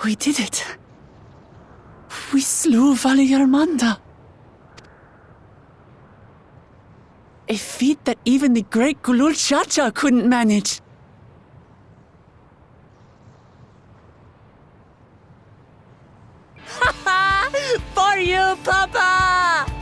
We did it. We slew Valiarmanda. A feat that even the great Gulul Chacha couldn't manage. Ha ha! For you, Papa!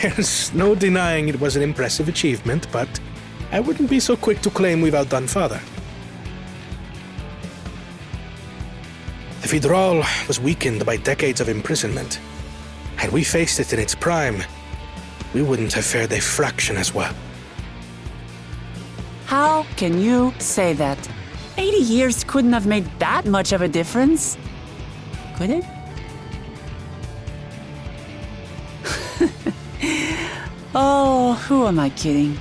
There's no denying it was an impressive achievement, but I wouldn't be so quick to claim we've outdone Father. The Vidral was weakened by decades of imprisonment. Had we faced it in its prime, we wouldn't have fared a fraction as well. How can you say that? 80 years couldn't have made that much of a difference. Could it? Oh, who am I kidding?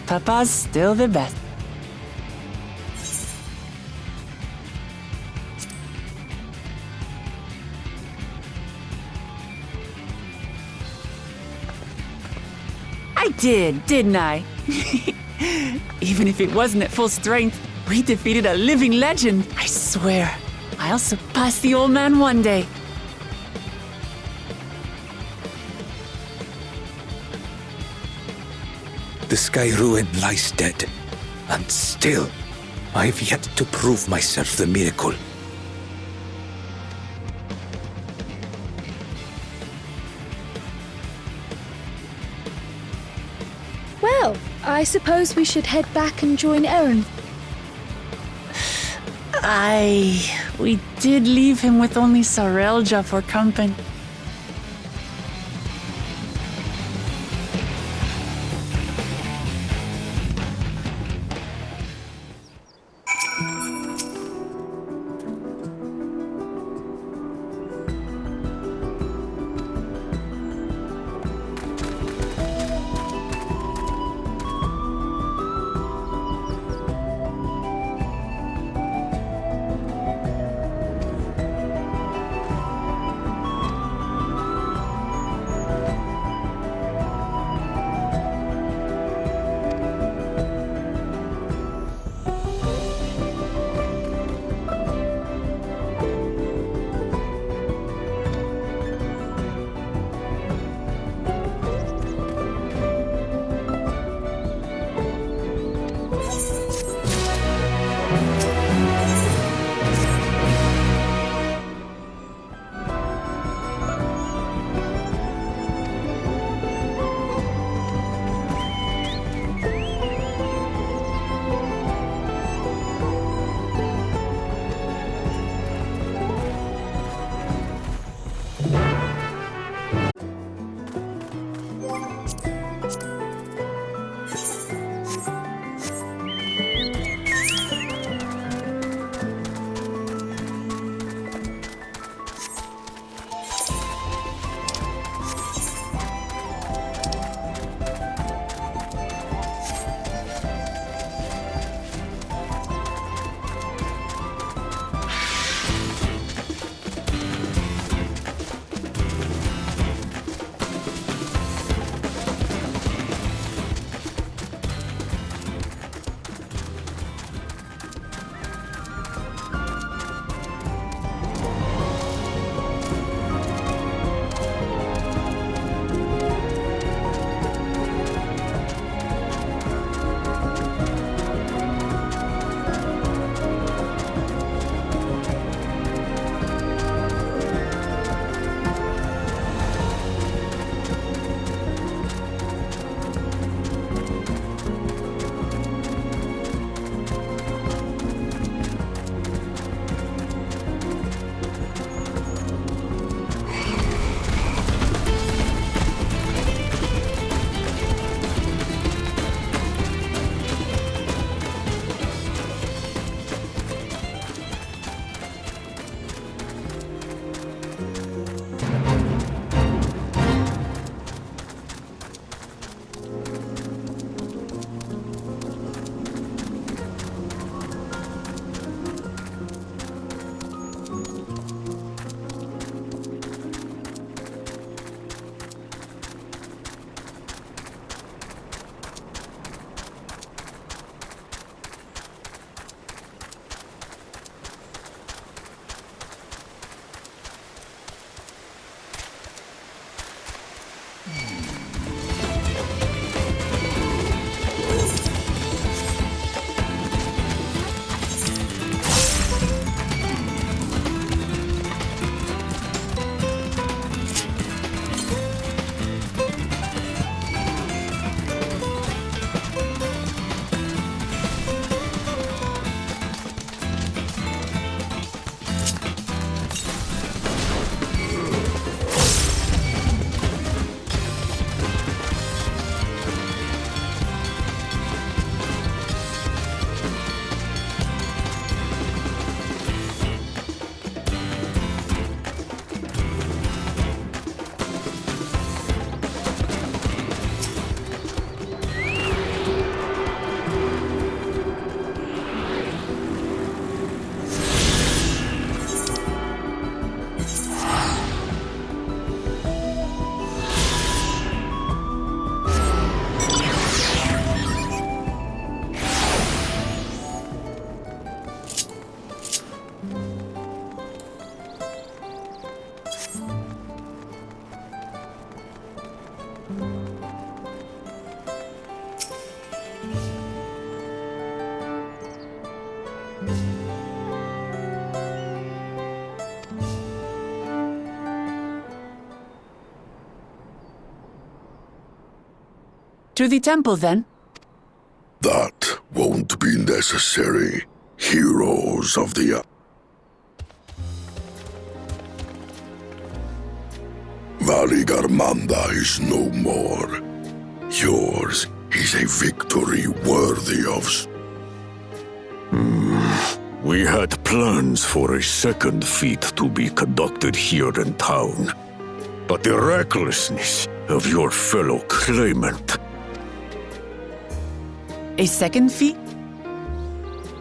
Papa's still the best. I did, didn't I? Even if it wasn't at full strength, we defeated a living legend. I swear, I'll surpass the old man one day. The Sky Ruin lies dead, and still, I've yet to prove myself the miracle. Well, I suppose we should head back and join Eren. We did leave him with only Sarelja for company. To the temple, then. That won't be necessary. Heroes of the... Valigarmanda is no more. Yours is a victory worthy of... We had plans for a second feat to be conducted here in town. But the recklessness of your fellow claimant... A second feat?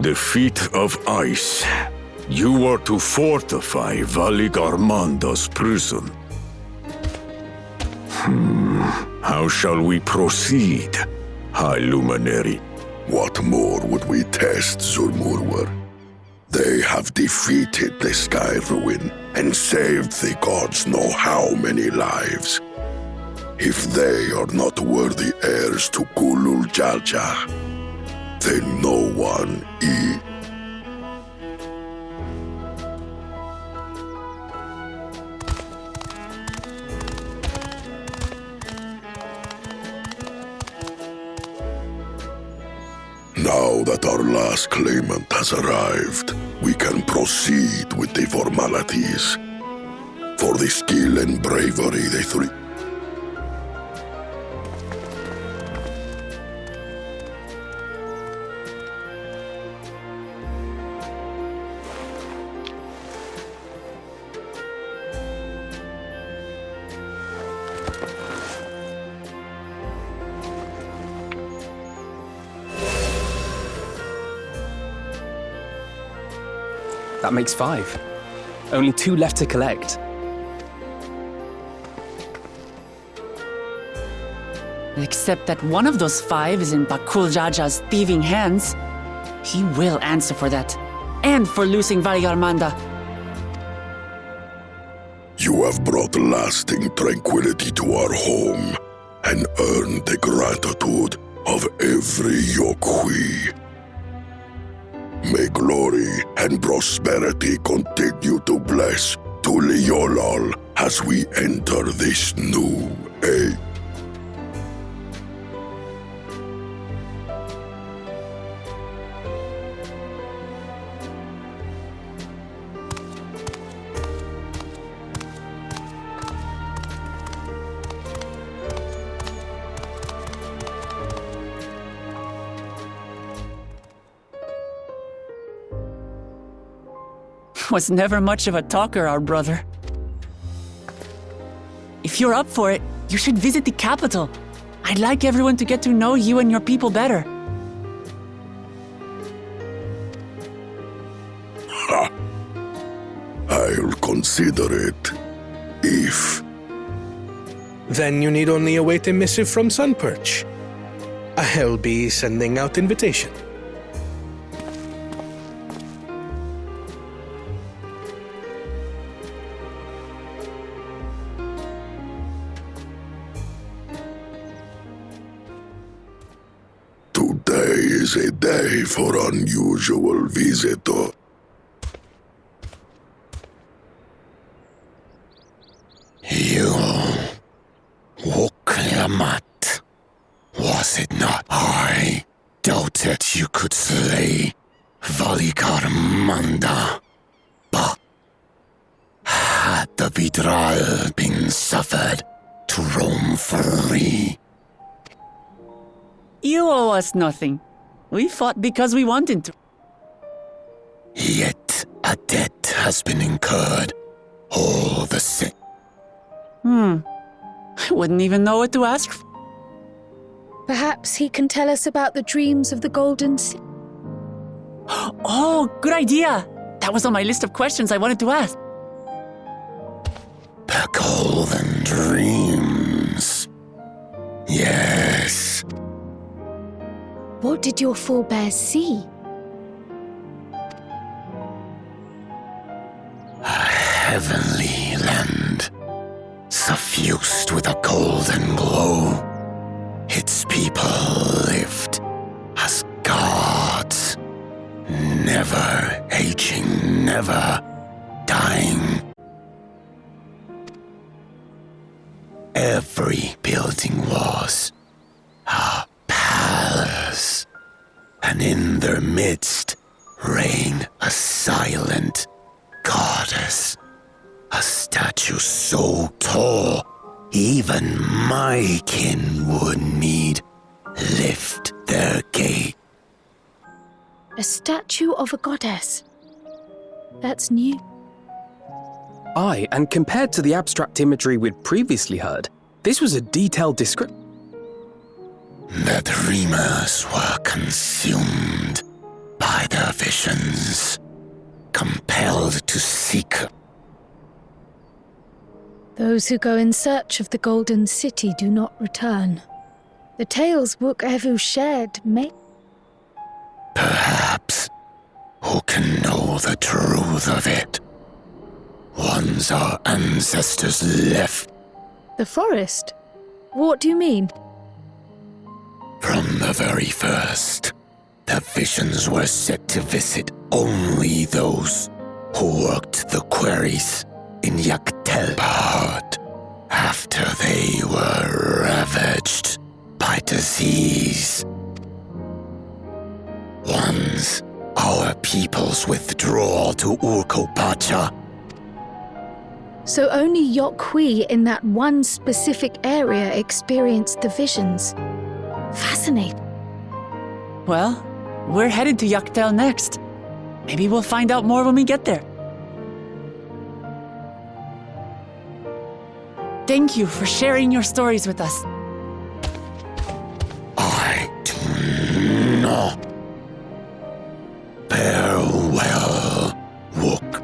The feat of ice. You are to fortify Valigarmanda's prison. How shall we proceed, High Luminary? What more would we test, Zurmurwer? They have defeated the Sky Ruin and saved the gods know how many lives. If they are not worthy heirs to Kulul Jalja, then no one is. Now that our last claimant has arrived, we can proceed with the formalities. For the skill and bravery they three... That makes 5. Only 2 left to collect. Except that one of those 5 is in Bakul Jaja's thieving hands. He will answer for that. And for losing Valigarmanda. You have brought lasting tranquility to our home and earned the gratitude of every Yokhui. May glory and prosperity continue to bless Tuliolol as we enter this new age. Was never much of a talker, our brother. If you're up for it, you should visit the capital. I'd like everyone to get to know you and your people better. Ha! I'll consider it. If... Then you need only await a missive from Sunperch. I'll be sending out invitation. Today is a day for unusual visitor. You... Woklamat. Was it not I doubted you could slay Valigarmanda? But had the Vidral been suffered to roam free? You owe us nothing. We fought because we wanted to. Yet a debt has been incurred. All the same. I wouldn't even know what to ask for. Perhaps he can tell us about the dreams of the Golden Sea. Oh, good idea! That was on my list of questions I wanted to ask. The golden dreams. Yes. What did your forebears see? A heavenly land, suffused with a golden glow. Its people lived as gods, never aging, never dying. Every building was a in their midst reigned a silent goddess. A statue so tall, even my kin would need lift their gate. A statue of a goddess. That's new. Aye, and compared to the abstract imagery we'd previously heard, this was a detailed description. The dreamers were consumed by their visions, compelled to seek. Those who go in search of the Golden City do not return. The tales Book Evu shared may... Perhaps. Who can know the truth of it? Once our ancestors left. The forest? What do you mean? From the very first, the visions were set to visit only those who worked the quarries in XIV. But after they were ravaged by disease, once our people's withdrawal to Urkopacha, So only Yokhui in that one specific area experienced the visions. Fascinating. Well, we're headed to Yaktel next. Maybe we'll find out more when we get there. Thank you for sharing your stories with us. I do not. Farewell, Wook.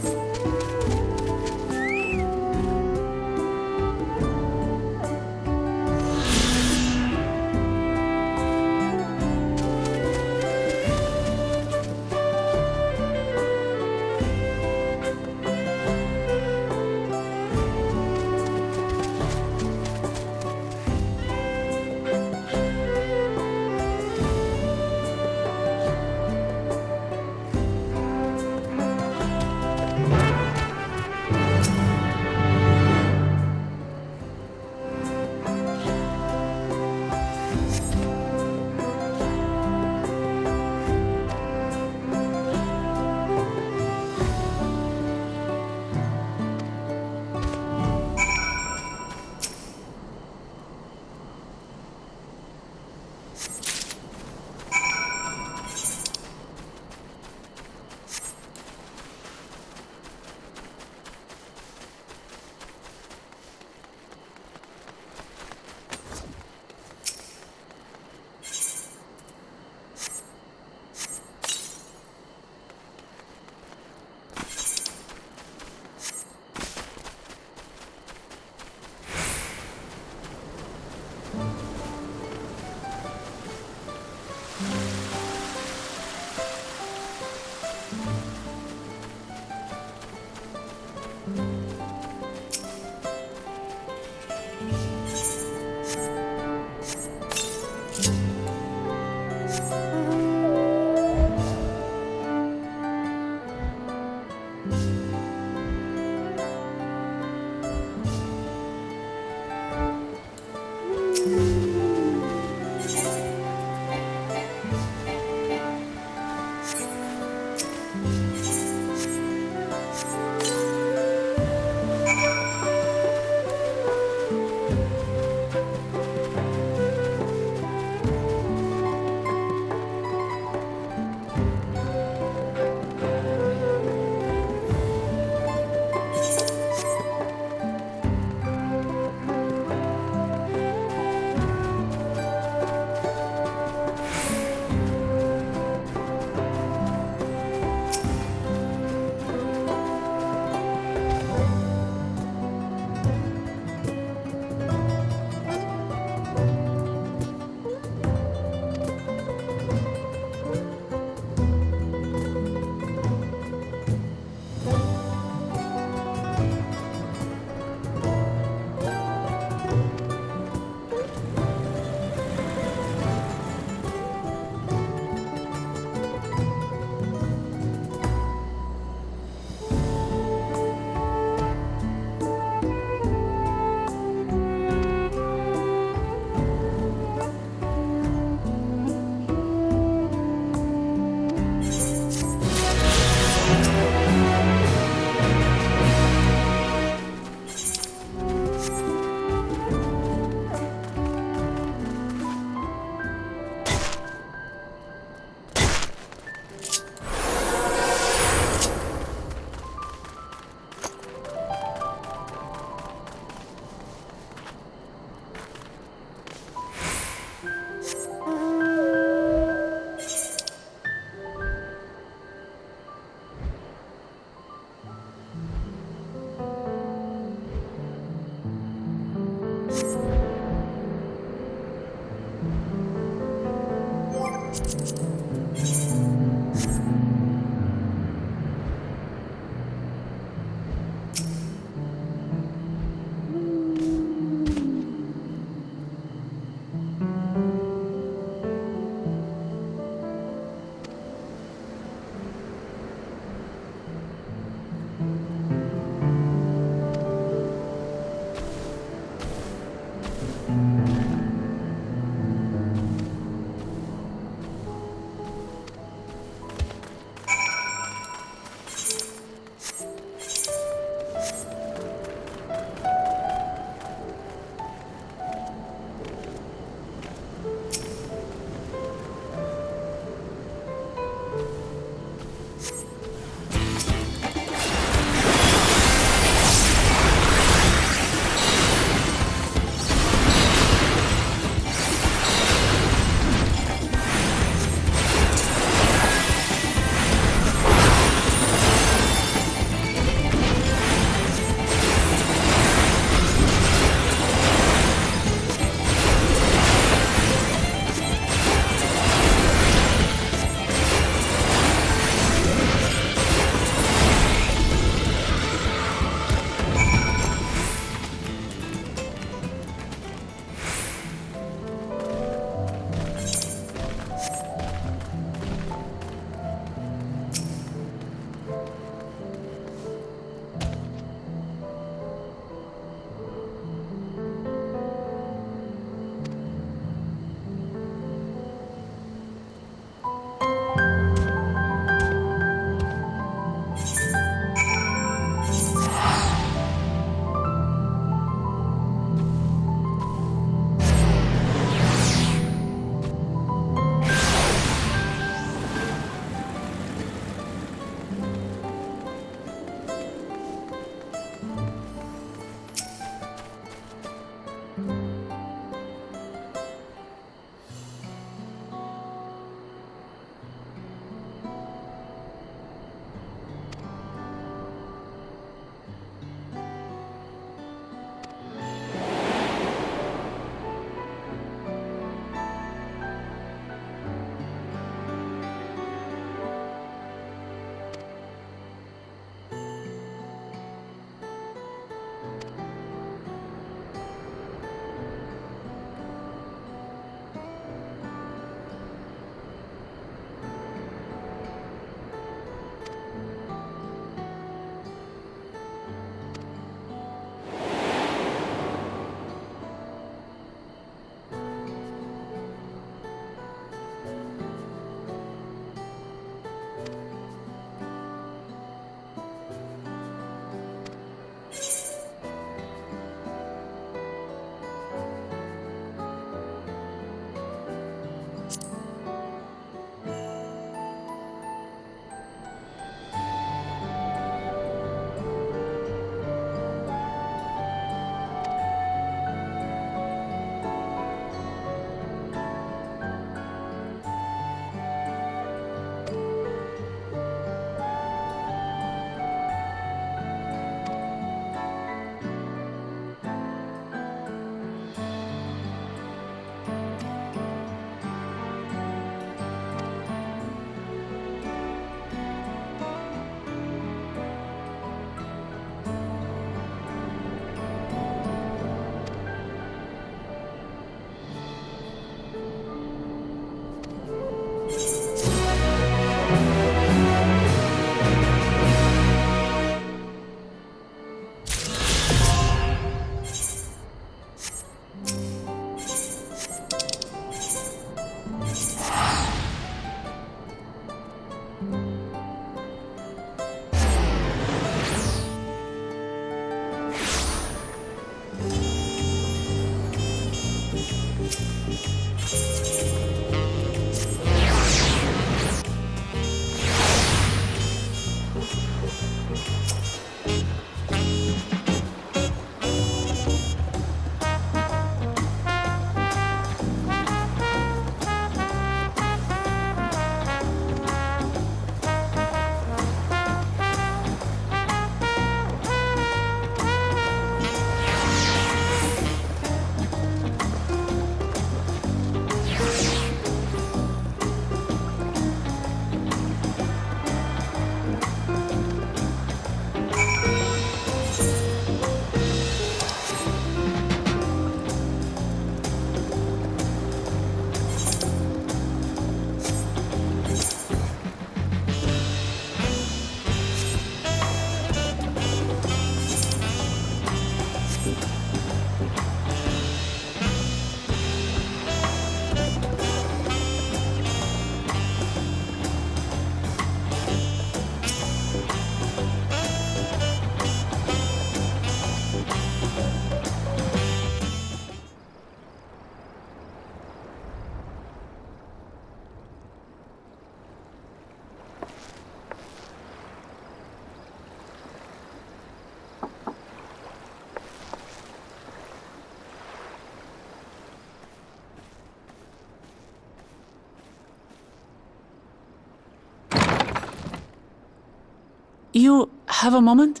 You have a moment?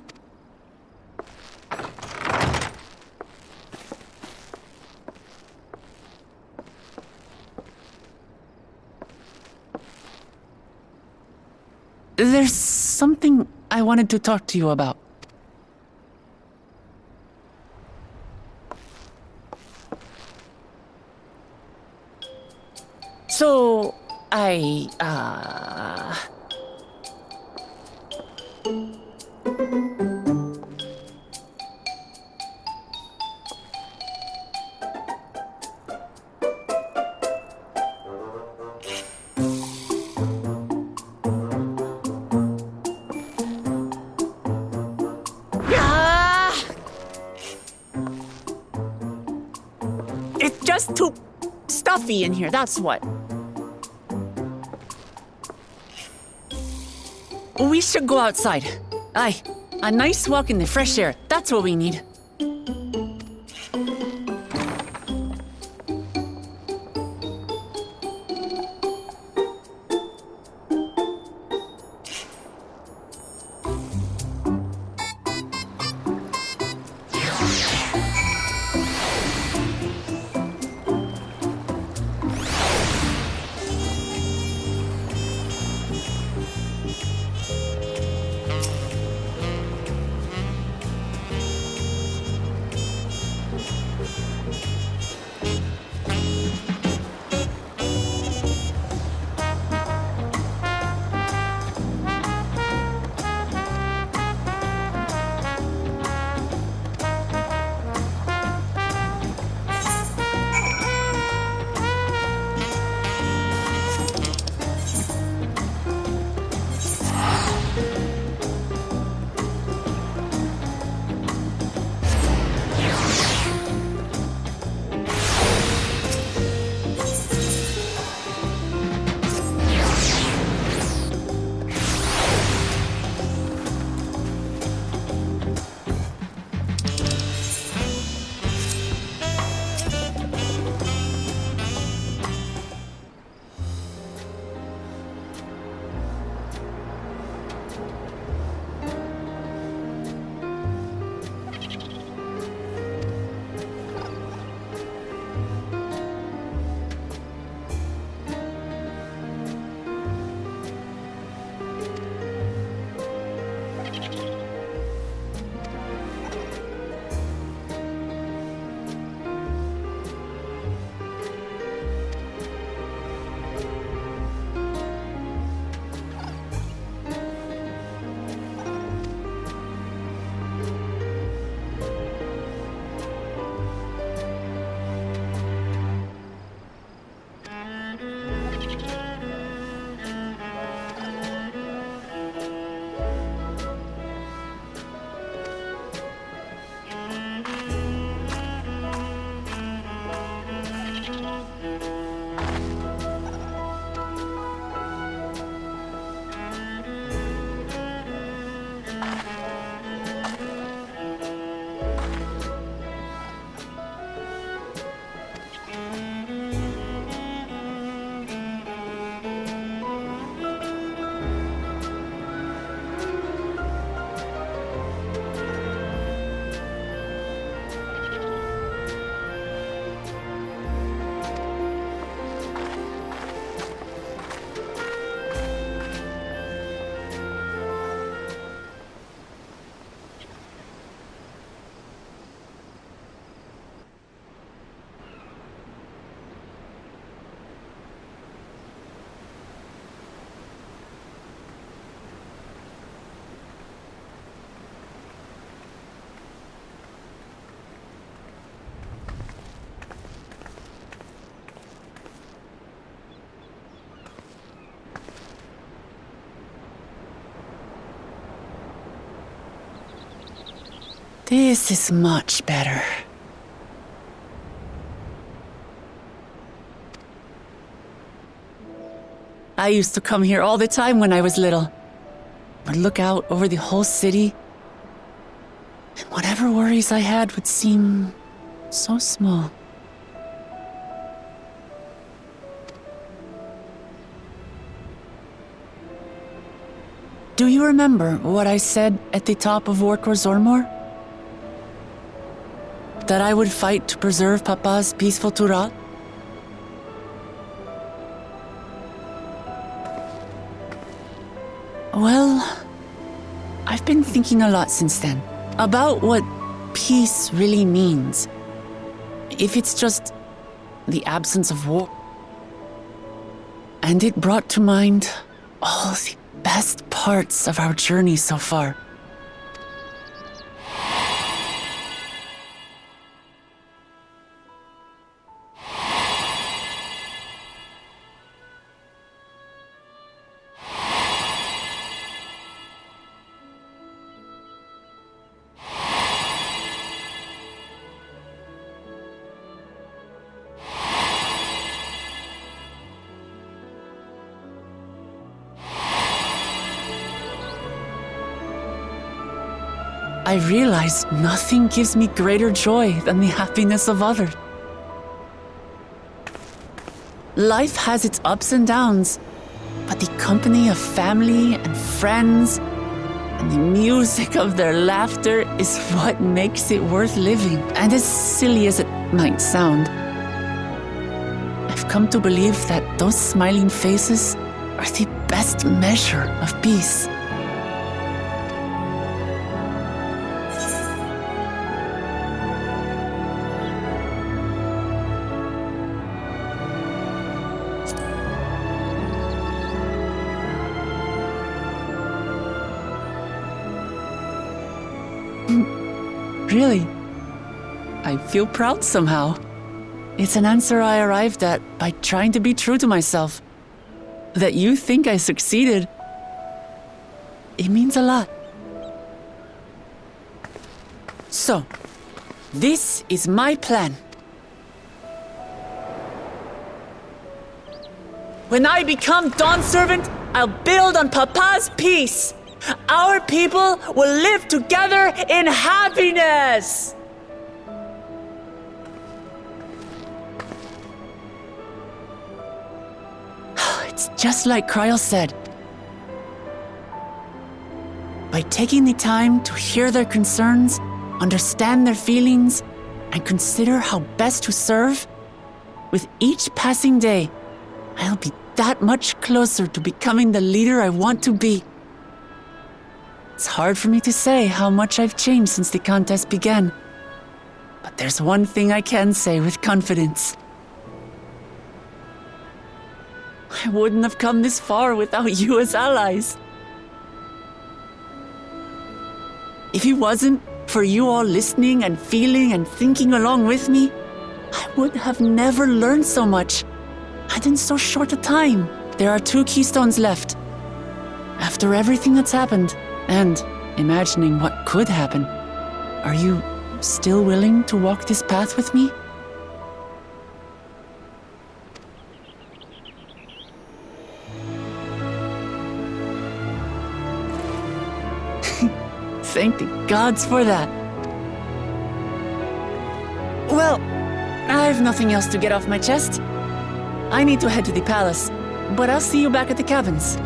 There's something I wanted to talk to you about. So, it's just too stuffy in here, that's what. We should go outside. Aye, a nice walk in the fresh air, that's what we need. This is much better. I used to come here all the time when I was little. Would look out over the whole city, and whatever worries I had would seem so small. Do you remember what I said at the top of Orkor Zormor? That I would fight to preserve Papa's peaceful Tural? Well, I've been thinking a lot since then about what peace really means. If it's just the absence of war. And it brought to mind all the best parts of our journey so far. I realized nothing gives me greater joy than the happiness of others. Life has its ups and downs, but the company of family and friends and the music of their laughter is what makes it worth living. And as silly as it might sound, I've come to believe that those smiling faces are the best measure of peace. Really, I feel proud somehow. It's an answer I arrived at by trying to be true to myself. That you think I succeeded, it means a lot. So, this is my plan. When I become Dawn Servant, I'll build on Papa's peace. Our people will live together in happiness! It's just like Kryl said. By taking the time to hear their concerns, understand their feelings, and consider how best to serve, with each passing day, I'll be that much closer to becoming the leader I want to be. It's hard for me to say how much I've changed since the contest began. But there's one thing I can say with confidence. I wouldn't have come this far without you as allies. If it wasn't for you all listening and feeling and thinking along with me, I would have never learned so much, and in so short a time. There are 2 keystones left. After everything that's happened, and imagining what could happen, are you still willing to walk this path with me? Thank the gods for that. Well, I've nothing else to get off my chest. I need to head to the palace, but I'll see you back at the cabins.